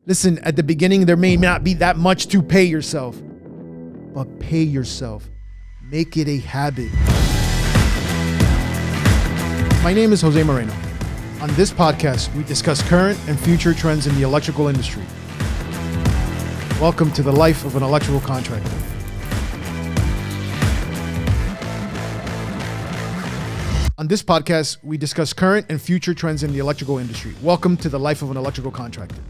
Listen, at the beginning, there may not be that much to pay yourself, but pay yourself. Make it a habit. My name is Jose Moreno. On this podcast, we discuss current and future trends in the electrical industry. Welcome to the life of an electrical contractor. On this podcast, we discuss current and future trends in the electrical industry. Welcome to the life of an electrical contractor.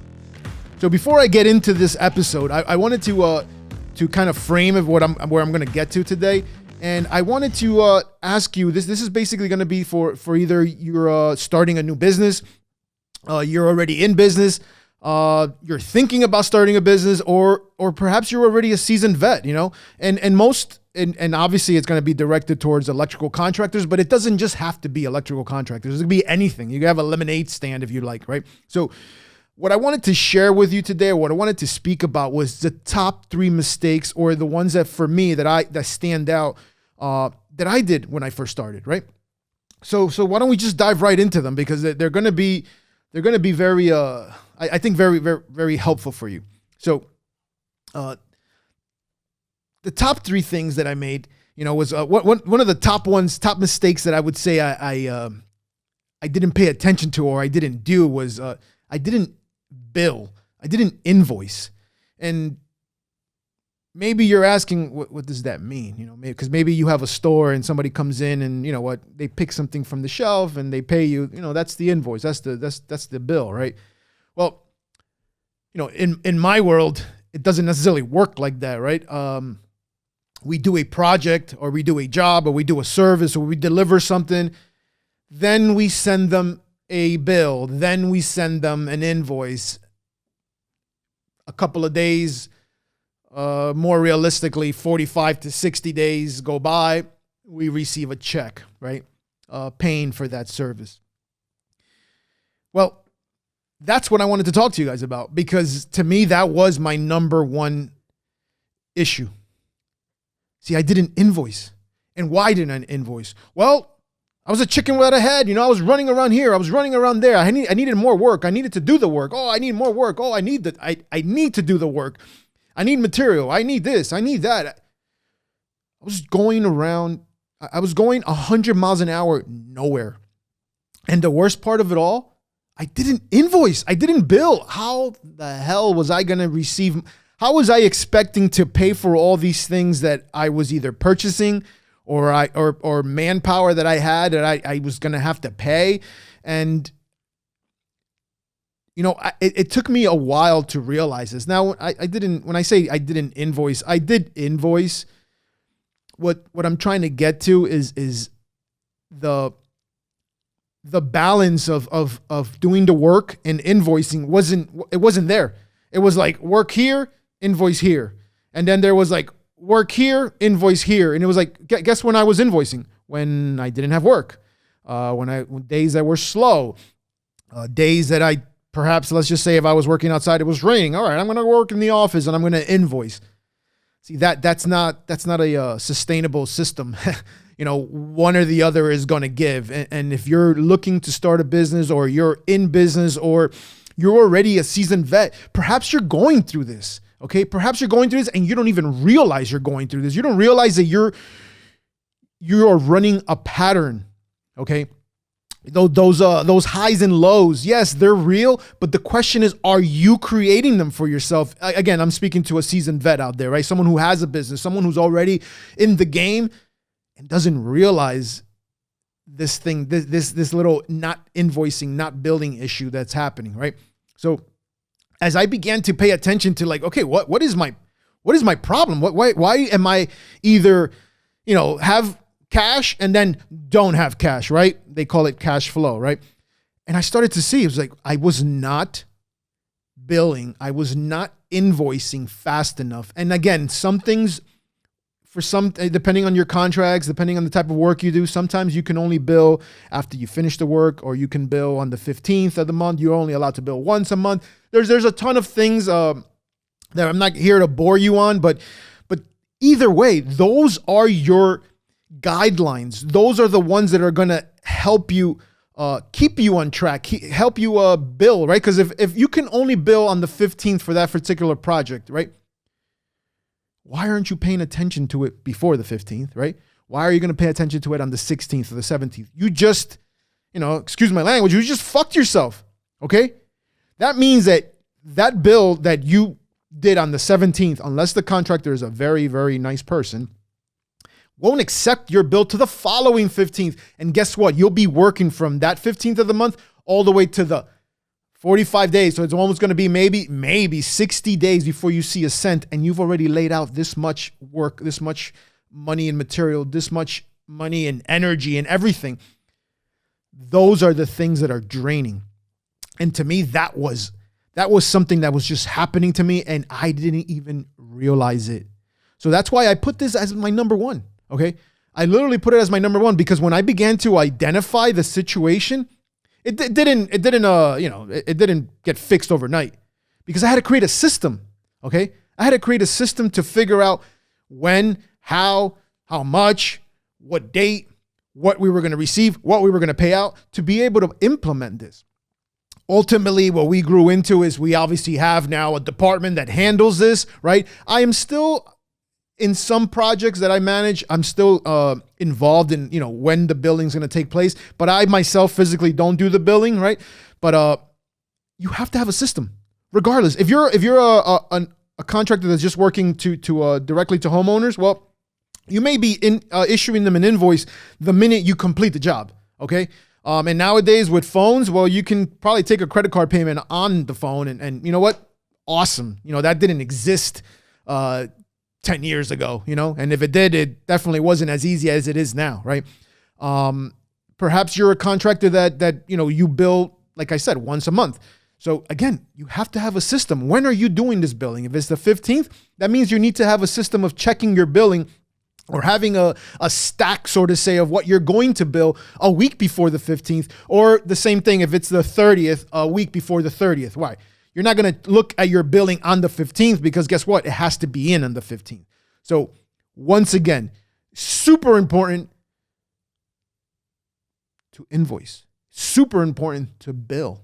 So before I get into this episode, I wanted to kind of frame of where I'm going to get to today. And I wanted to ask you, this is basically going to be for either you're starting a new business, you're already in business, you're thinking about starting a business, or perhaps you're already a seasoned vet, you know, and obviously it's going to be directed towards electrical contractors, but it doesn't just have to be electrical contractors. It could be anything. You can have a lemonade stand if you like, right? So what I wanted to share with you today, or what I wanted to speak about, was the top 3 mistakes, or the ones that for me that stand out, that I did when I first started, right? So why don't we just dive right into them, because they're going to be very I think very, very, very helpful for you. So the top 3 things that I made, you know, was one of the top mistakes that I would say I didn't pay attention to, or I didn't do, was I didn't bill. I didn't invoice. And maybe you're asking, what does that mean? You know, because maybe you have a store and somebody comes in and, you know what, they pick something from the shelf and they pay you, you know, that's the invoice. That's the bill, right? Well, you know, in my world, it doesn't necessarily work like that, right? We do a project, or we do a job, or we do a service, or we deliver something. Then we send them a bill. Then we send them an invoice. A couple of days, more realistically, 45 to 60 days go by, we receive a check, right? Paying for that service. Well, that's what I wanted to talk to you guys about, because to me, that was my number one issue. See, I didn't invoice. And why didn't I invoice? Well, I was a chicken without a head. You know, I was running around here. I was running around there. I needed more work. I needed to do the work. Oh, I need more work. Oh, I need to do the work. I need material. I need this. I need that. I was going around. I was going 100 miles an hour, nowhere. And the worst part of it all, I didn't invoice. I didn't bill. How the hell was I going to receive? How was I expecting to pay for all these things that I was either purchasing or manpower that I had that I was going to have to pay? And, you know, it took me a while to realize this. Now, when I say I didn't invoice, I did invoice. What I'm trying to get to is the balance of doing the work and invoicing wasn't there. It was like work here, invoice here. And then there was like work here, invoice here. And it was like, guess when I was invoicing? When I didn't have work, when days that were slow, days that perhaps, let's just say if I was working outside, it was raining. All right, I'm going to work in the office and I'm going to invoice. See, that's not a sustainable system. You know, one or the other is going to give. And if you're looking to start a business, or you're in business, or you're already a seasoned vet, perhaps you're going through this. Okay, perhaps you're going through this and you don't even realize you're going through this. You don't realize that you're running a pattern. Okay, those highs and lows, yes, they're real, but the question is, are you creating them for yourself? Again, I'm speaking to a seasoned vet out there, right? Someone who has a business, someone who's already in the game and doesn't realize this thing, this little not invoicing, not billing issue that's happening, right? So as I began to pay attention to, like, okay, what is my problem? Why am I either, you know, have cash and then don't have cash, right? They call it cash flow, right? And I started to see, it was like, I was not billing. I was not invoicing fast enough. And again, some things, depending on your contracts, depending on the type of work you do, sometimes you can only bill after you finish the work, or you can bill on the 15th of the month. You're only allowed to bill once a month. There's a ton of things that I'm not here to bore you on, but either way, those are your guidelines. Those are the ones that are going to help you keep you on track, help you bill, right? Because if you can only bill on the 15th for that particular project, right? Why aren't you paying attention to it before the 15th, right? Why are you going to pay attention to it on the 16th or the 17th? You just, excuse my language, you just fucked yourself, okay? That means that bill that you did on the 17th, unless the contractor is a very, very nice person, won't accept your bill to the following 15th. And guess what? You'll be working from that 15th of the month all the way to the 45 days. So it's almost going to be maybe 60 days before you see a cent. And you've already laid out this much work, this much money and material, this much money and energy and everything. Those are the things that are draining. And to me, that was something that was just happening to me and I didn't even realize it. So that's why I put this as my number one. Okay. I literally put it as my number one because when I began to identify the situation, it didn't get fixed overnight because I had to create a system. Okay. I had to create a system to figure out when, how much, what date, what we were going to receive, what we were going to pay out to be able to implement this. Ultimately, what we grew into is we obviously have now a department that handles this, right? I am still in some projects that I manage, I'm still involved in, when the billing's going to take place, but I myself physically don't do the billing, right? But you have to have a system regardless. If you're a contractor that's just working to directly to homeowners, well, you may be issuing them an invoice the minute you complete the job, okay? And nowadays with phones, well, you can probably take a credit card payment on the phone and you know what? Awesome. That didn't exist 10 years ago, and if it did, it definitely wasn't as easy as it is now, right? Perhaps you're a contractor that you bill, like I said, once a month. So again, you have to have a system. When are you doing this billing? If it's the 15th, that means you need to have a system of checking your billing or having a stack, so to say, of what you're going to bill a week before the 15th, or the same thing if it's the 30th, a week before the 30th. Why? You're not going to look at your billing on the 15th because guess what? It has to be in on the 15th. So once again, super important to invoice, super important to bill.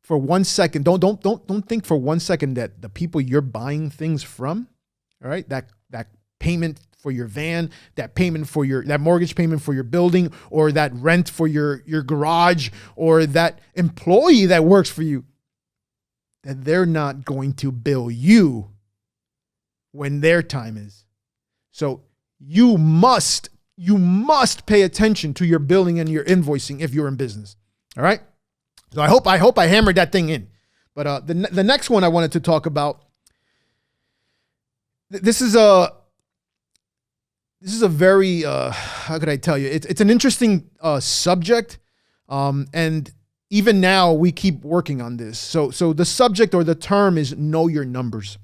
For 1 second, don't think for 1 second that the people you're buying things from, all right, that payment for your van, that payment for that mortgage payment for your building, or that rent for your garage, or that employee that works for you, that they're not going to bill you when their time is. So you must pay attention to your billing and your invoicing if you're in business. All right. So I hope I hammered that thing in. But the next one I wanted to talk about, this is a very, how could I tell you? It's an interesting subject. And even now we keep working on this. So the subject or the term is know your numbers.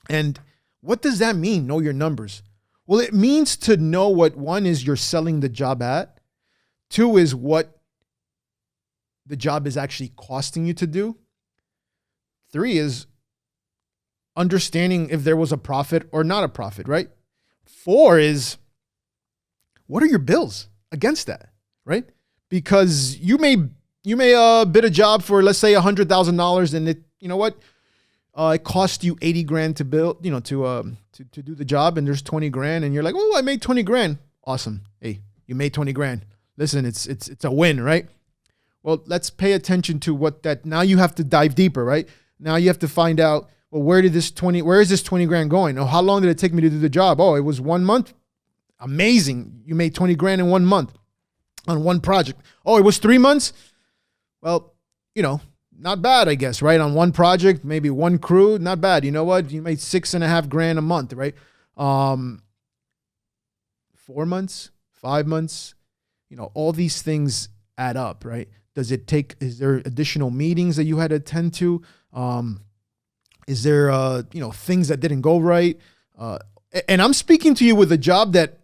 And what does that mean? Know your numbers. Well, it means to know what, one is you're selling the job at. Two is what the job is actually costing you to do. Three is understanding if there was a profit or not a profit, right? Four is what are your bills against that, right? Because you may bid a job for, let's say, $100,000 and it cost you 80 grand to build, to do the job, and there's 20 grand and you're like, oh, I made 20 grand. Awesome. Hey, you made 20 grand. Listen, it's a win, right? Well, let's pay attention to what that, now you have to dive deeper, right? Now you have to find out, well, where is this 20 grand going? Oh, how long did it take me to do the job? Oh, it was 1 month. Amazing. You made 20 grand in 1 month on one project. Oh, it was 3 months. Well, not bad, I guess, right? On one project, maybe one crew, not bad. You know what? You made 6.5 grand a month, right? 4 months, 5 months, all these things add up, right? Is there additional meetings that you had to attend to? Is there, things that didn't go right? And I'm speaking to you with a job that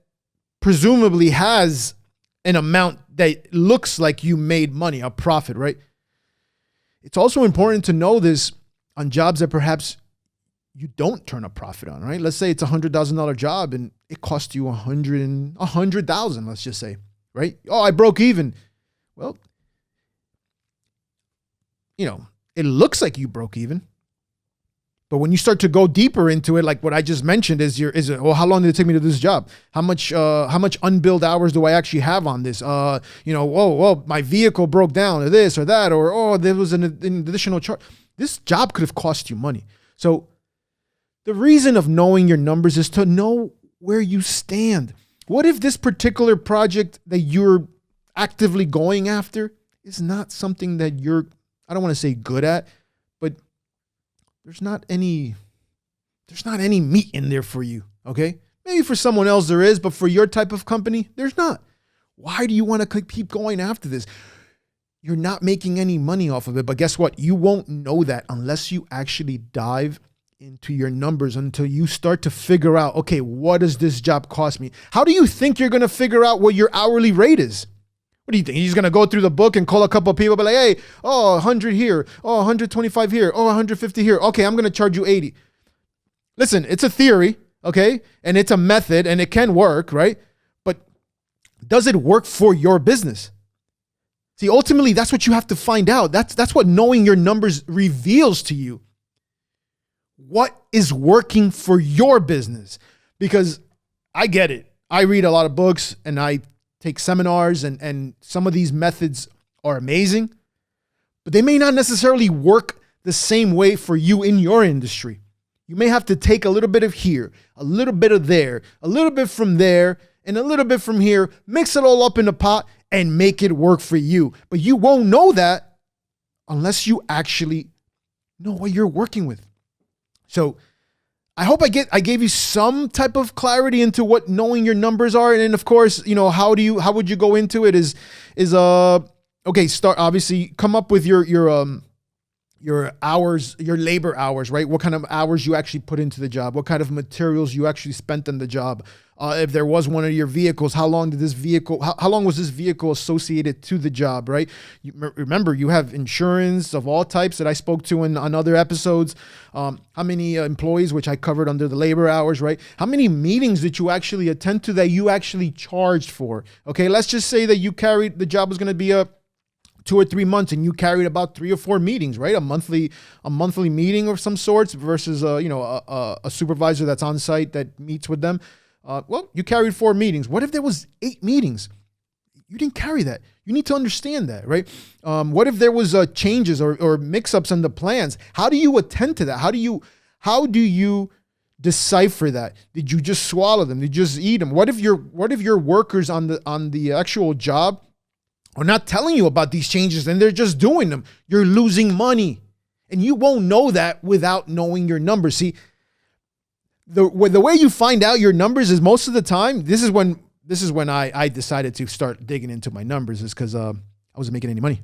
presumably has an amount that looks like you made money, a profit, right? It's also important to know this on jobs that perhaps you don't turn a profit on, right? Let's say it's $100,000 job and it cost you $100,000, let's just say, right? Oh, I broke even. Well, it looks like you broke even. But when you start to go deeper into it, like what I just mentioned, well, how long did it take me to do this job? How much unbilled hours do I actually have on this? Whoa, my vehicle broke down, or this or that, or there was an additional charge. This job could have cost you money. So the reason of knowing your numbers is to know where you stand. What if this particular project that you're actively going after is not something that you're, I don't want to say good at, but there's not any meat in there for you, okay? Maybe for someone else there is, but for your type of company, there's not. Why do you want to keep going after this? You're not making any money off of it, but guess what? You won't know that unless you actually dive into your numbers, until you start to figure out, okay, what does this job cost me? How do you think you're going to figure out what your hourly rate is? What do you think? He's going to go through the book and call a couple of people, be like, hey, 100 here, 125 here, 150 here. Okay, I'm going to charge you 80. Listen, it's a theory, okay? And it's a method and it can work, right? But does it work for your business? See, ultimately, that's what you have to find out. That's what knowing your numbers reveals to you. What is working for your business? Because I get it. I read a lot of books and I take seminars, and some of these methods are amazing, but they may not necessarily work the same way for you in your industry. You may have to take a little bit of here, a little bit of there, a little bit from there, and a little bit from here, mix it all up in a pot and make it work for you. But you won't know that unless you actually know what you're working with. So I hope I gave you some type of clarity into what knowing your numbers are. And then of course, how would you go into it okay, obviously come up with your hours, your labor hours, right? What kind of hours you actually put into the job, what kind of materials you actually spent on the job. If there was one of your vehicles, how long was this vehicle associated to the job, right? Remember, you have insurance of all types that I spoke to on other episodes. How many employees, which I covered under the labor hours, right? How many meetings did you actually attend to that you actually charged for? Okay, let's just say that the job was going to be 2 or 3 months and you carried about 3 or 4 meetings, right? A monthly meeting of some sorts versus a supervisor that's on site that meets with them. You carried 4 meetings. What if there was 8 meetings? You didn't carry that. You need to understand that, right? What if there was changes or mix-ups in the plans? How do you attend to that? How do you decipher that? Did you just swallow them? Did you just eat them? What if your workers on the actual job are not telling you about these changes and they're just doing them? You're losing money, and you won't know that without knowing your numbers. See, the way you find out your numbers is most of the time, this is when I decided to start digging into my numbers, is because I wasn't making any money.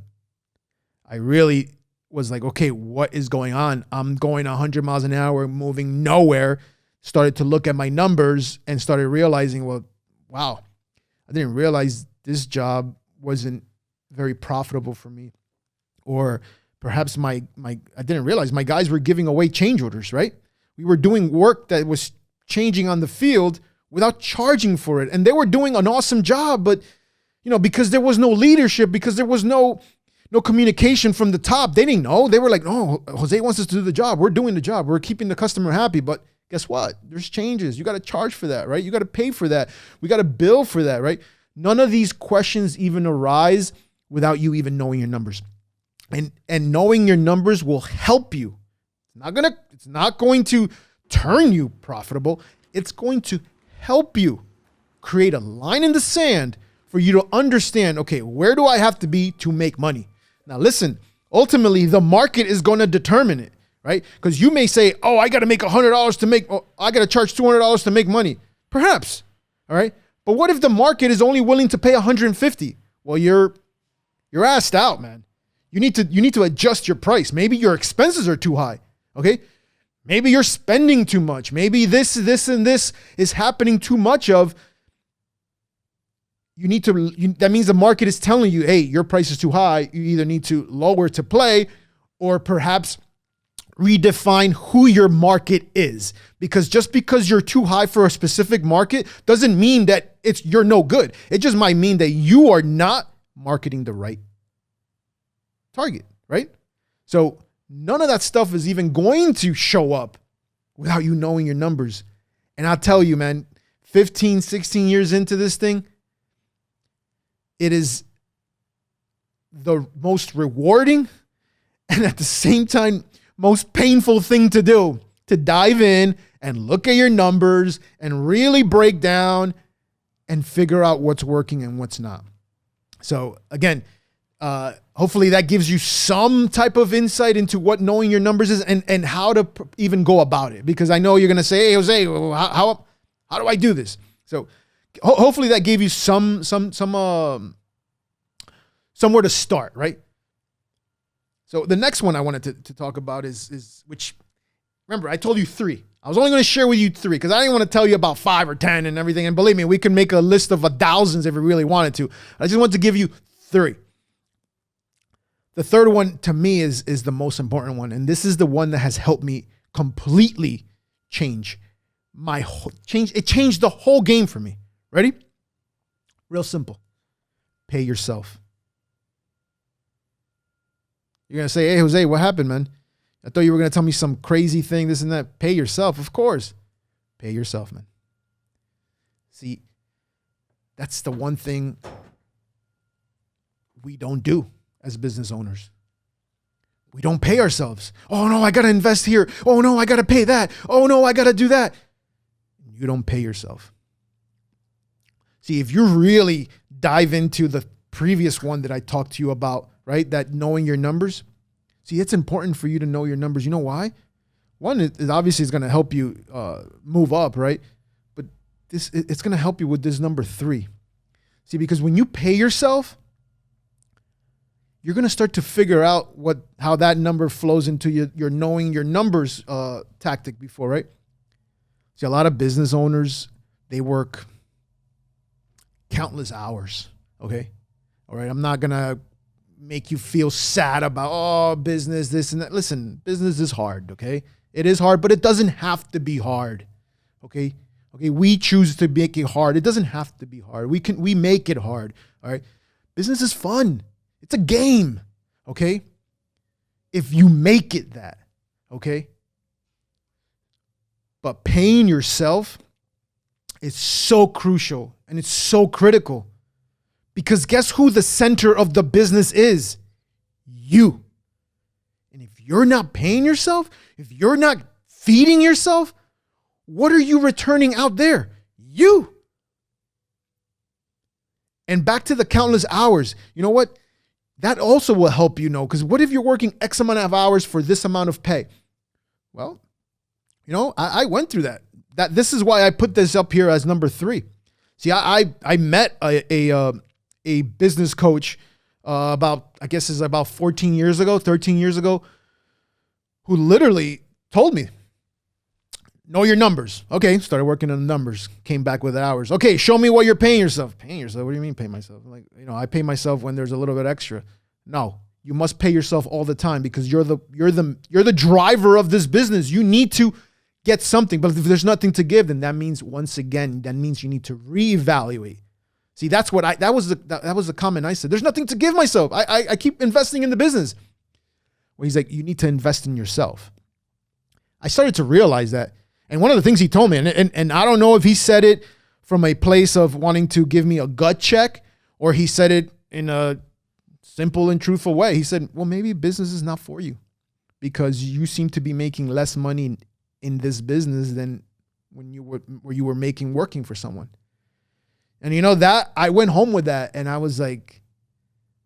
I really was like, okay, what is going on? I'm going 100 miles an hour, moving nowhere. Started to look at my numbers and started realizing, well, wow, I didn't realize this job wasn't very profitable for me. Or perhaps I didn't realize my guys were giving away change orders, right? We were doing work that was changing on the field without charging for it. And they were doing an awesome job, but because there was no leadership, because there was no communication from the top, they didn't know. They were like, "No, Jose wants us to do the job. We're doing the job. We're keeping the customer happy." But guess what? There's changes. You got to charge for that, right? You got to pay for that. We got to bill for that, right? None of these questions even arise without you even knowing your numbers. And knowing your numbers will help you. It's not going to turn you profitable. It's going to help you create a line in the sand for you to understand, okay, where do I have to be to make money? Now listen, ultimately the market is going to determine it, right? Because you may say, oh, I got to make $100 I got to charge $200 to make money. Perhaps, all right? But what if the market is only willing to pay $150? Well, you're asked out, man. You need to adjust your price. Maybe your expenses are too high. Okay. Maybe you're spending too much. Maybe this, and this is happening too much of. That means the market is telling you, hey, your price is too high. You either need to lower to play or perhaps redefine who your market is. Because just because you're too high for a specific market doesn't mean that you're no good. It just might mean that you are not marketing the right target, right? So none of that stuff is even going to show up without you knowing your numbers. And I'll tell you, man, 15, 16 years into this thing, it is the most rewarding and at the same time, most painful thing to do, to dive in and look at your numbers and really break down and figure out what's working and what's not. So again, hopefully that gives you some type of insight into what knowing your numbers is and how to even go about it. Because I know you're going to say, hey, Jose, how do I do this? So hopefully that gave you some somewhere to start, right? So the next one I wanted to talk about is which, remember, I told you 3. I was only going to share with you 3 because I didn't want to tell you about 5 or 10 and everything. And believe me, we can make a list of thousands if we really wanted to. I just want to give you 3. The third one to me is the most important one. And this is the one that has helped me completely change it changed the whole game for me. Ready? Real simple. Pay yourself. You're going to say, hey, Jose, what happened, man? I thought you were going to tell me some crazy thing, this and that. Pay yourself. Of course. Pay yourself, man. See, that's the one thing we don't do as business owners. We don't pay ourselves. Oh, no, I got to invest here. Oh, no, I got to pay that. Oh, no, I got to do that. You don't pay yourself. See, if you really dive into the previous one that I talked to you about, right, that knowing your numbers, see, it's important for you to know your numbers. You know why? One, it obviously is going to help you move up, right? But it's going to help you with this number 3. See, because when you pay yourself, you're going to start to figure out how that number flows into your knowing your numbers tactic before, right? See, a lot of business owners, they work countless hours, okay? All right, I'm not going to make you feel sad about, business, this and that. Listen, business is hard, okay? It is hard, but it doesn't have to be hard, okay? Okay, we choose to make it hard. It doesn't have to be hard. We make it hard, all right? Business is fun. It's a game, okay? If you make it that, okay? But paying yourself is so crucial and it's so critical. Because guess who the center of the business is? You. And if you're not paying yourself, if you're not feeding yourself, what are you returning out there? You. And back to the countless hours. You know what? That also will help you know. Because what if you're working X amount of hours for this amount of pay? Well, you know, I went through that. This is why I put this up here as number 3. See, I met a business coach about 13 years ago, who literally told me, know your numbers. Okay, started working on the numbers, came back with hours. Okay, show me what you're paying yourself. Paying yourself? What do you mean pay myself? I'm like, I pay myself when there's a little bit extra. No, you must pay yourself all the time because you're the driver of this business. You need to get something, but if there's nothing to give, then that means you need to reevaluate. See, that was the comment I said. There's nothing to give myself. I keep investing in the business. Well, he's like, you need to invest in yourself. I started to realize that. And one of the things he told me, and I don't know if he said it from a place of wanting to give me a gut check or he said it in a simple and truthful way. He said, well, maybe business is not for you because you seem to be making less money in this business than when you were making working for someone. And that I went home with that and I was like,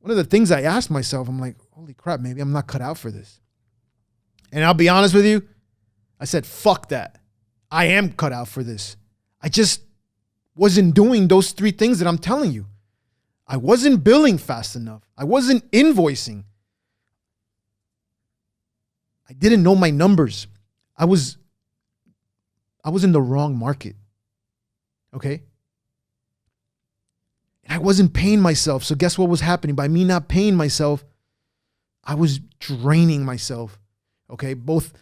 one of the things I asked myself, I'm like, holy crap, maybe I'm not cut out for this. And I'll be honest with you, I said, fuck that. I am cut out for this. I just wasn't doing those 3 things that I'm telling you. I wasn't billing fast enough. I wasn't invoicing. I didn't know my numbers. I was in the wrong market. Okay? And I wasn't paying myself. So guess what was happening? By me not paying myself, I was draining myself. Okay? Both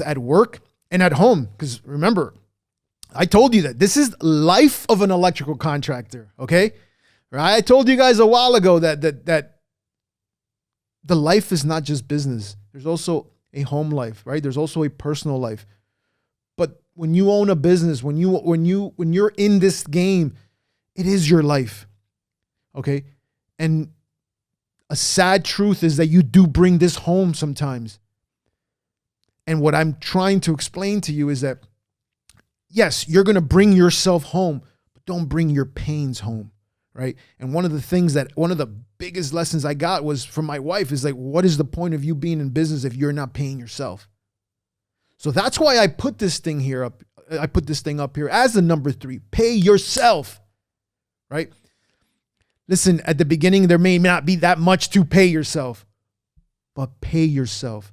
at work and at home. Because remember, I told you that this is life of an electrical contractor. Okay? Right? I told you guys a while ago that the life is not just business. There's also a home life, right? There's also a personal life. But when you own a business, when you're in this game, it is your life. Okay? And a sad truth is that you do bring this home sometimes. And what I'm trying to explain to you is that, yes, you're going to bring yourself home, but don't bring your pains home, right? And one of the biggest lessons I got was from my wife is like, what is the point of you being in business if you're not paying yourself? So that's why I put this thing up here as the number 3. Pay yourself, right? Listen, at the beginning, there may not be that much to pay yourself, but pay yourself.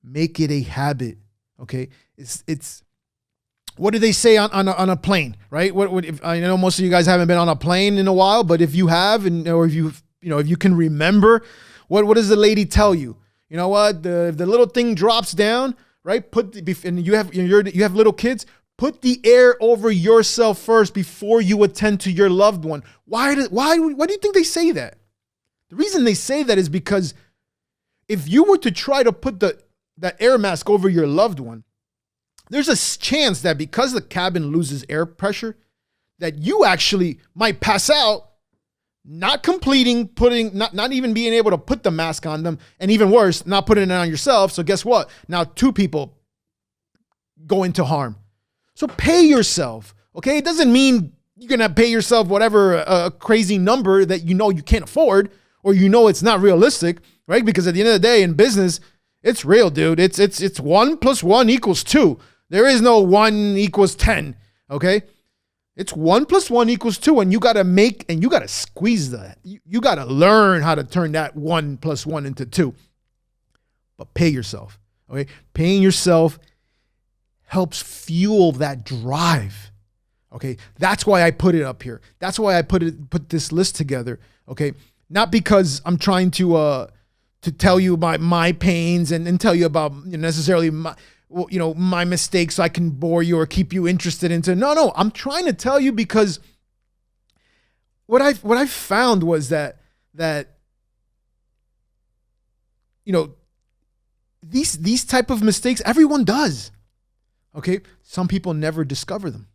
Make it a habit, okay? It's what do they say on a plane, right? What if, I know most of you guys haven't been on a plane in a while, but if you have, or if you can remember, what does the lady tell you? You know what? The little thing drops down, right? And you have little kids. Put the air over yourself first before you attend to your loved one. Why do you think they say that? The reason they say that is because if you were to try to put that air mask over your loved one, there's a chance that because the cabin loses air pressure, that you actually might pass out, not even being able to put the mask on them, and even worse, not putting it on yourself. So guess what? Now 2 people go into harm. So pay yourself, okay? It doesn't mean you're going to pay yourself whatever a crazy number that you can't afford, or it's not realistic, right? Because at the end of the day in business, it's real, dude. It's 1 + 1 = 2. There is no 1 = 10, okay? It's 1 + 1 = 2, and you got to squeeze that. You got to learn how to turn that 1 + 1 into 2. But pay yourself, okay? Paying yourself helps fuel that drive, okay? That's why I put it up here. That's why I put this list together, okay? Not because I'm trying to tell you about my pains and tell you about necessarily my mistakes so I can bore you or keep you interested into. No, I'm trying to tell you because what I found was that these type of mistakes everyone does. Okay, some people never discover them.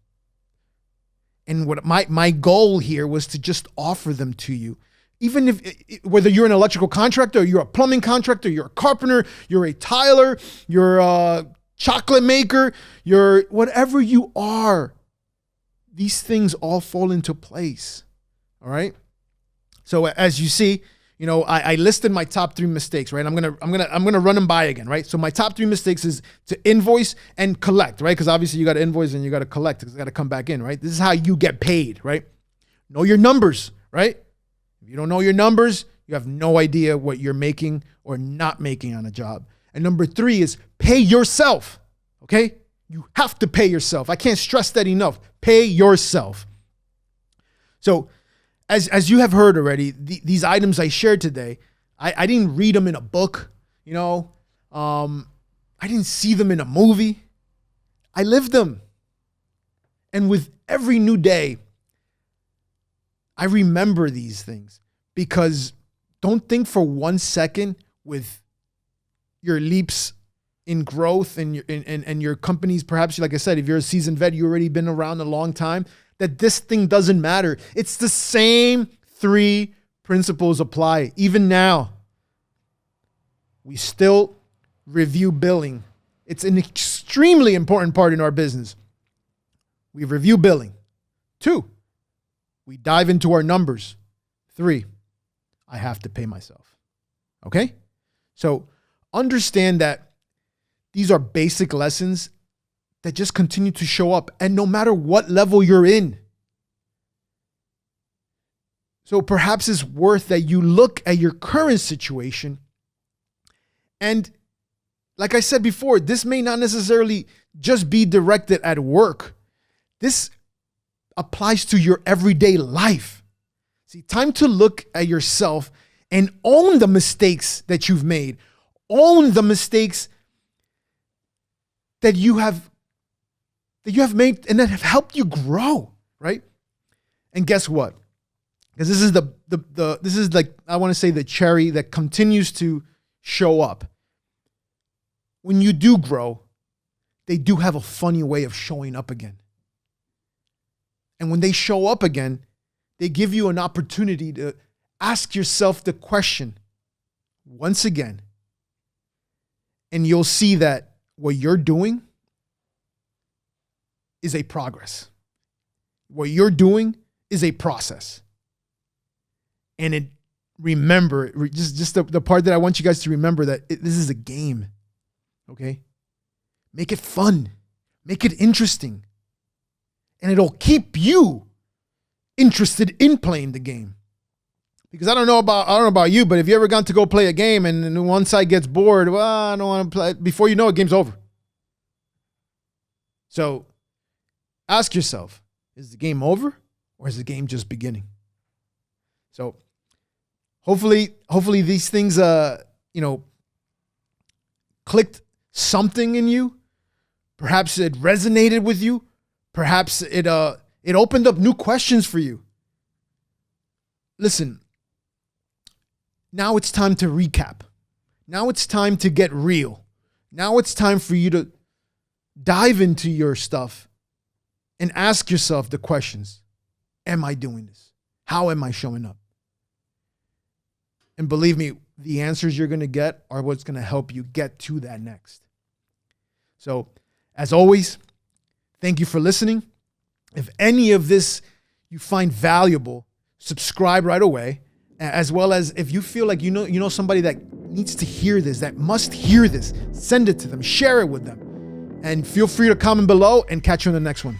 And what my goal here was to just offer them to you. Even if, whether you're an electrical contractor, or you're a plumbing contractor, you're a carpenter, you're a tiler, you're a chocolate maker, you're whatever you are, these things all fall into place. All right. So as you see, I listed my top 3 mistakes, right? I'm gonna run them by again, right? So my top 3 mistakes is to invoice and collect, right? Because obviously you got to invoice and you got to collect. It's got to come back in, right? This is how you get paid, right? Know your numbers, right? If you don't know your numbers, you have no idea what you're making or not making on a job. And number 3 is pay yourself, okay? You have to pay yourself. I can't stress that enough. Pay yourself. So as you have heard already, these items I shared today, I didn't read them in a book, I didn't see them in a movie. I lived them. And with every new day, I remember these things, because don't think for 1 second with your leaps in growth and your companies, perhaps, like I said, if you're a seasoned vet, you've already been around a long time, that this thing doesn't matter. It's the same 3 principles apply. Even now, we still review billing. It's an extremely important part in our business. We review billing. 2, we dive into our numbers. 3, I have to pay myself. Okay? So understand that these are basic lessons that just continue to show up, and no matter what level you're in. So perhaps it's worth that you look at your current situation. And like I said before, this may not necessarily just be directed at work. This applies to your everyday life. See, time to look at yourself and own the mistakes that you've made. Own the mistakes that you have made and that have helped you grow, right? And guess what? Because this is this is like, I want to say, the cherry that continues to show up. When you do grow, they do have a funny way of showing up again. And when they show up again, they give you an opportunity to ask yourself the question once again. And you'll see that what you're doing is a progress. What you're doing is a process. And remember, just the part that I want you guys to remember, that this is a game, okay? Make it fun. Make it interesting. And it'll keep you interested in playing the game. Because I don't know about you, but if you ever gone to go play a game and then one side gets bored, well, I don't want to play. Before you know it, game's over. So ask yourself, is the game over or is the game just beginning? So hopefully these things, clicked something in you. Perhaps it resonated with you. Perhaps it opened up new questions for you. Listen, now it's time to recap. Now it's time to get real. Now it's time for you to dive into your stuff and ask yourself the questions. Am I doing this? How am I showing up? And believe me, the answers you're going to get are what's going to help you get to that next. So, as always, thank you for listening. If any of this you find valuable, subscribe right away. As well as if you feel like you know somebody that needs to hear this, that must hear this, send it to them, share it with them. And feel free to comment below and catch you on the next one.